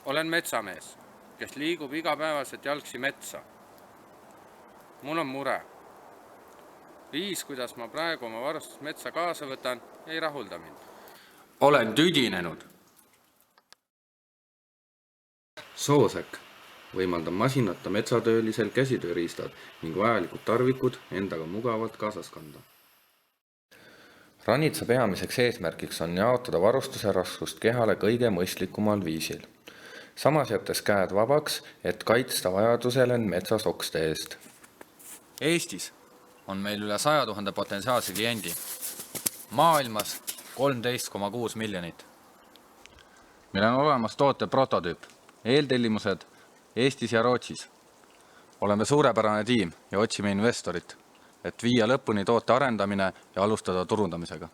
Olen metsamees, kes liigub igapäevaselt jalgsi metsa. Mul on mure. Viis, kuidas ma praegu oma varustust metsa kaasa võtan, ei rahulda mind. Olen tüdinenud. Soosäkk võimaldab masinata metsatöölisel käsitööriistad ning vajalikud tarvikud endaga mugavalt kaasas kanda. Ranitsa peamiseks eesmärgiks on jaotada varustuse raskust kehale kõige mõistlikumal viisil. Samas jättes käed vabaks, et kaitsta vajadusel end metsasokste eest. Eestis on meil üle 100 000 potentsiaalse kliendi. Maailmas 13,6 miljonit. Meil on olemas toote prototüüp, eeltellimused Eestis ja Rootsis. Oleme suurepärane tiim ja otsime investorit, et viia lõpuni toote arendamine ja alustada turundamisega.